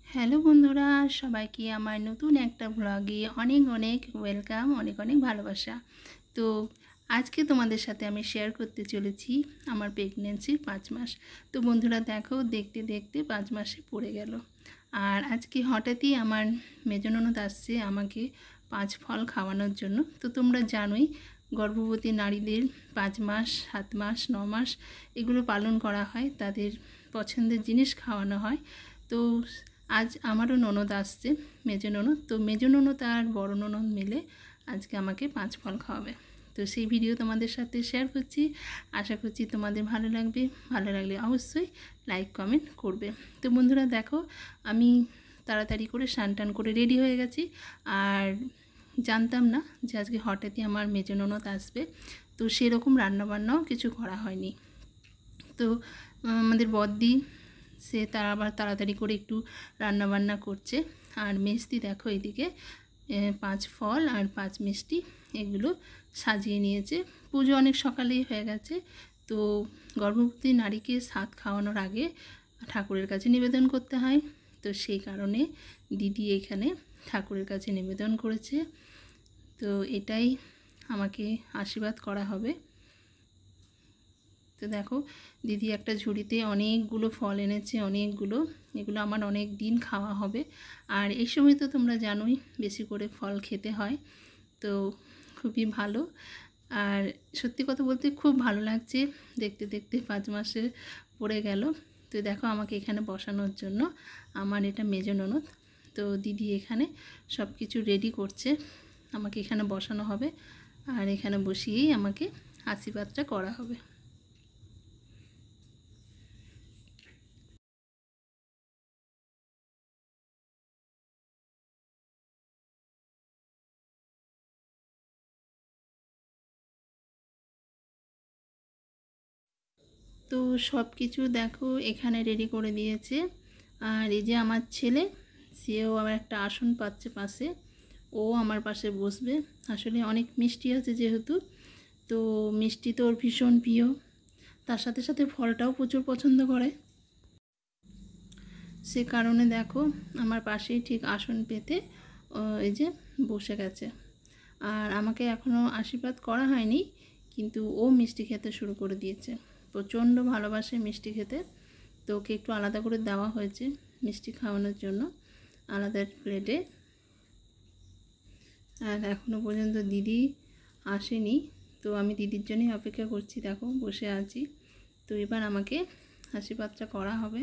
Hello বন্ধুরা, সবাইকে আমার নতুন একটা ব্লগে অনেক অনেক ওয়েলকাম, অনেক অনেক ভালোবাসা। তো আজকে তোমাদের সাথে আমি শেয়ার করতে চলেছি আমার প্রেগনেন্সির 5 মাস। তো বন্ধুরা দেখো, দেখতে দেখতে 5 মাসে পড়ে গেল। আর আজকে হঠাৎই আমার মেজ ননদ আসছে আমাকে 5 ফল খাওয়ানোর জন্য। তো তোমরা জানোই গর্ভবতী নারীদের 5 মাস, 7 মাস, 9 মাস এগুলো পালন করা হয়, তাদের পছন্দের জিনিস খাওয়ানো হয়। তো আজ আমারও ননদ আসছে, মেজ ননদ। তো মেজ ননদ আর বড় ননদ মিলে আজকে আমাকে 5 ফল খাওয়াবে। তো সেই ভিডিও তোমাদের সাথে শেয়ার করছি, আশা করছি তোমাদের ভালো লাগবে। ভালো লাগলে অবশ্যই লাইক কমেন্ট করবে। তো বন্ধুরা দেখো, আমি তাড়াতাড়ি করে স্নান টান করে রেডি হয়ে গেছি। আর জানতাম না যে আজকে হঠাৎই আমার মেজ ননদ আসবে, তো সেরকম রান্নাবান্নাও কিছু করা হয়নি। তো আমাদের বদ্দি সে তার আবার তাড়াতাড়ি করে একটু রান্নাবান্না করছে। আর মিষ্টি দেখো এদিকে 5 ফল আর 5 মিষ্টি এগুলো সাজিয়ে নিয়েছে। পুজো অনেক সকালেই হয়ে গেছে। তো গর্ভবতী নারীকে 7 খাওয়ানোর আগে ঠাকুরের কাছে নিবেদন করতে হয়। তো সেই কারণে দিদি এখানে ঠাকুরের কাছে নিবেদন করেছে। তো এটাই আমাকে আশীর্বাদ করা হবে। তো দেখো, দিদি একটা ঝুড়িতে অনেকগুলো ফল এনেছে, অনেকগুলো। এগুলো আমার অনেক দিন খাওয়া হবে। আর এই সময় তো তোমরা জানোই বেশি করে ফল খেতে হয়, তো খুবই ভালো। আর সত্যি কথা বলতে খুব ভালো লাগছে, দেখতে দেখতে 5 মাসে পড়ে গেল। তো দেখো, আমাকে এখানে বসানোর জন্য আমার এটা মেজ ননদ। তো দিদি এখানে সব কিছু রেডি করছে, আমাকে এখানে বসানো হবে। আর এখানে বসিয়েই আমাকে আশীর্বাদটা করা হবে। তো সব কিছু দেখো এখানে রেডি করে দিয়েছে। আর এই যে আমার ছেলে, সেও আবার একটা আসন পাচ্ছে পাশে, ও আমার পাশে বসবে। আসলে অনেক মিষ্টি আছে যেহেতু, তো মিষ্টি তো ওর ভীষণ প্রিয়। তার সাথে সাথে ফলটাও প্রচুর পছন্দ করে, সে কারণে দেখো আমার পাশেই ঠিক আসন পেতে এই যে বসে গেছে। আর আমাকে এখনও আশীর্বাদ করা হয়নি, কিন্তু ও মিষ্টি খেতে শুরু করে দিয়েছে। প্রচণ্ড ভালোবাসে মিষ্টি খেতে। তো ওকে একটু আলাদা করে দেওয়া হয়েছে মিষ্টি খাওয়ানোর জন্য, আলাদা প্লেটে। আর এখনও পর্যন্ত দিদি আসেনি, তো আমি দিদির জন্যই অপেক্ষা করছি। দেখো বসে আছি। তো এবার আমাকে আশীর্বাদটা করা হবে।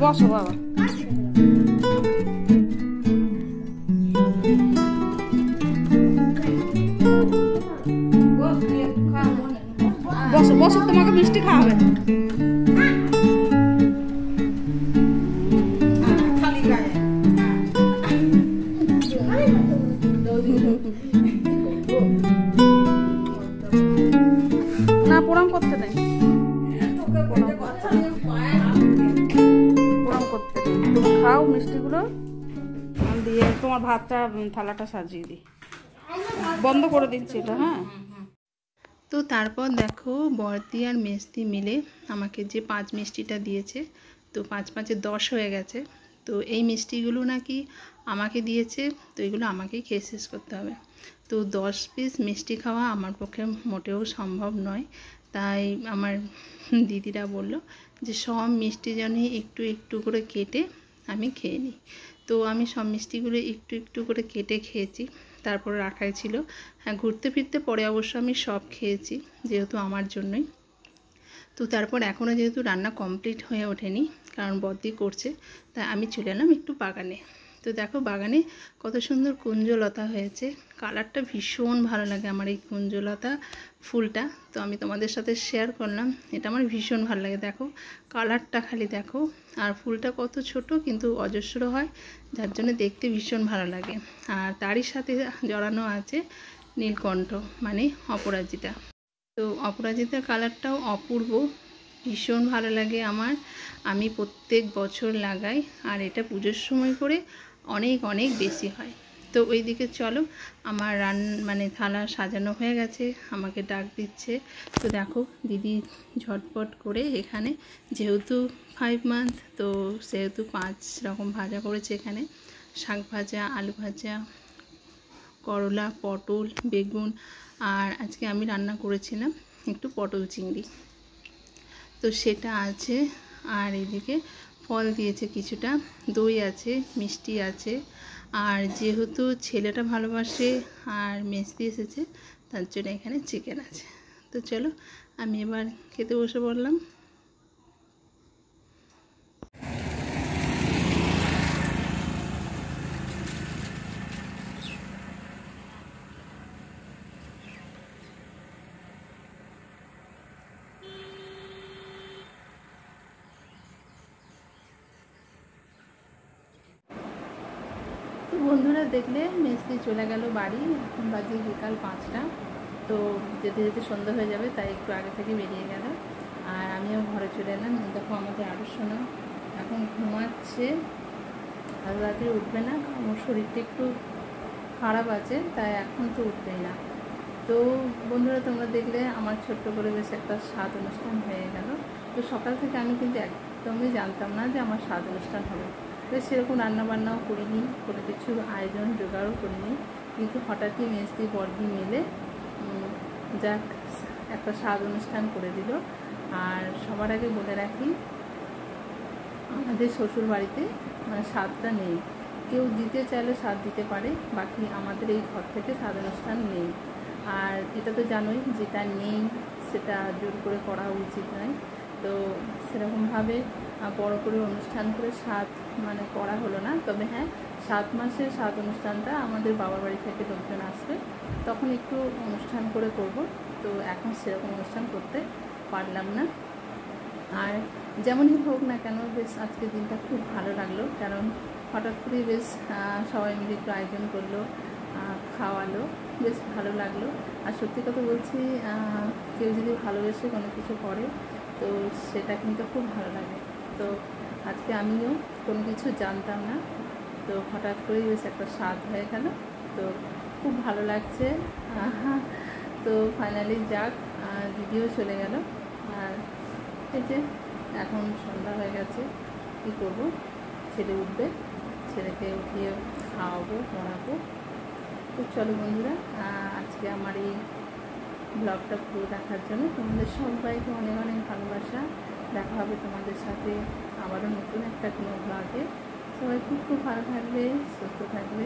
বসো বাবা। বসো বসো, তোমাকে মিষ্টি খাওয়াবে। না প্রণাম করতে নেই, প্রণাম করতে নেই। তুমি খাও মিষ্টিগুলো দিয়ে তোমার ভাতটা থালাটা সাজিয়ে দিই, বন্ধ করে দিচ্ছি এটা। হ্যাঁ, তো তারপর দেখো বড়দি আর মেজদি মিলে আমাকে যে 5 মিষ্টিটা দিয়েছে, তো 5 5 10 হয়ে গেছে। তো এই মিষ্টিগুলো নাকি আমাকে দিয়েছে, তো এগুলো আমাকেই খেয়ে শেষ করতে হবে। তো 10 পিস মিষ্টি খাওয়া আমার পক্ষে মোটেও সম্ভব নয়, তাই আমার দিদিরা বলল যে সব মিষ্টি যেন একটু একটু করে কেটে আমি খেয়ে নিই। তো আমি সব মিষ্টিগুলো একটু একটু করে কেটে খেয়েছি, তারপর রাখাই ছিল। হ্যাঁ, ঘুরতে ফিরতে পরে অবশ্য আমি সব খেয়েছি, যেহেতু আমার জন্যই। তো তারপর এখনও যেহেতু রান্না কমপ্লিট হয়ে ওঠেনি, কারণ বদ্দি করছে, তাই আমি চলে এলাম একটু বাগানে। তো দেখো বাগানে কত সুন্দর কুঞ্জলতা হয়েছে, কালারটা ভীষণ ভালো লাগে আমার এই কুঞ্জলতা ফুলটা। তো আমি তোমাদের সাথে শেয়ার করলাম, এটা আমার ভীষণ ভালো লাগে। দেখো কালারটা খালি দেখো, আর ফুলটা কত ছোট কিন্তু অজস্র হয়, যার জন্য দেখতে ভীষণ ভালো লাগে। আর তারই সাথে জড়ানো আছে নীলকণ্ঠ মানে অপরাজিতা। তো অপরাজিতার কালারটাও অপূর্ব, ভীষণ ভালো লাগে আমার। আমি প্রত্যেক বছর লাগাই, আর এটা পুজোর সময় করে অনেক অনেক বেশি হয়। তো ওই দিকে চলো, আমার মানে থালা সাজানো হয়ে গেছে, আমাকে ডাক দিচ্ছে। তো দেখো দিদি ঝটপট করে এখানে, যেহেতু 5 মান্থ, তো সেহেতু 5 রকম ভাজা করেছে এখানে, শাক ভাজা, আলু ভাজা, করলা, পটল, বেগুন, আর আজকে আমি রান্না করেছিলাম একটু পটল চিংড়ি, তো সেটা আছে। আর এদিকে ফল দিয়েছে কিছুটা, দই আছে, মিষ্টি আছে, আর যেহেতু ছেলেটা ভালোবাসে আর মেজদি এসেছে, তার জন্য এখানে চিকেন আছে। তো চলো আমি এবার খেতে বসে পড়লাম। তো বন্ধুরা দেখলে মেজদি চলে গেল বাড়ি, এখন বাজে বিকাল 5টা। তো যেতে যেতে সন্ধ্যা হয়ে যাবে, তাই একটু আগে থেকে বেরিয়ে গেল, আর আমিও ঘরে চলে এলাম। দেখো আমাদের আরও শোনা এখন ঘুমাচ্ছে, আর রাতে উঠবে না, আমার শরীরটা একটু খারাপ আছে, তাই এখন তো উঠবেই না। তো বন্ধুরা তোমরা দেখলে আমার ছোট্ট করে বেশ একটা স্বাদ অনুষ্ঠান হয়ে গেল। তো সকাল থেকে আমি কিন্তু একদমই জানতাম না যে আমার স্বাদ অনুষ্ঠান হবে, তো সেরকম রান্নাবান্নাও করিনি, কোনো কিছু আয়োজন জোগাড়ও করিনি, কিন্তু হঠাৎই মেজদি বড়দি মিলে যাক একটা স্বাদ অনুষ্ঠান করে দিল। আর সবার আগে বলে রাখি, আমাদের শ্বশুর বাড়িতে মানে স্বাদটা নেই, কেউ দিতে চাইলে স্বাদ দিতে পারে, বাকি আমাদের এই ঘর থেকে স্বাদ অনুষ্ঠান নেই। আর এটা তো জানোই, যেটা নেই সেটা জোর করে করা উচিত নয়। তো সেরকমভাবে বড় করে অনুষ্ঠান করে স্বাদ মানে করা হলো না। তবে হ্যাঁ, 7 মাসের স্বাদ অনুষ্ঠানটা আমাদের বাবার বাড়ি থেকে লোকজন আসবে, তখন একটু অনুষ্ঠান করে করব। তো এখন সেরকম অনুষ্ঠান করতে পারলাম না। আর যেমনই হোক না কেন, বেশ আজকের দিনটা খুব ভালো লাগলো, কারণ হঠাৎ করেই বেশ সবাই মিলে একটু আয়োজন করলো, খাওয়ালো, বেশ ভালো লাগলো। আর সত্যি কথা বলছি, কেউ যদি ভালোবেসে কোনো কিছু করে, তো সেটা কিন্তু খুব ভালো লাগে। তো আজকে আমিও কোনো কিছু জানতাম না, তো হঠাৎ করেই বেশ একটা স্বাদ হয়ে গেল, তো খুব ভালো লাগছে। তো ফাইনালি যাক, দিদিও চলে গেল, আর এই যে এখন সন্ধ্যা হয়ে গেছে, কী করবো, ছেলে উঠবে, ছেলেকে উঠিয়ে খাওয়াবো পড়াবো। তো চলো বন্ধুরা, আজকে আমার এই ব্লগটা পুরো দেখার জন্য তোমাদের সবাইকে অনেক অনেক ভালোবাসা। দেখা হবে তোমাদের সাথে আবারও নতুন একটা কোনো ব্লগে। সবাই খুব খুব ভালো থাকবে, সুস্থ থাকবে।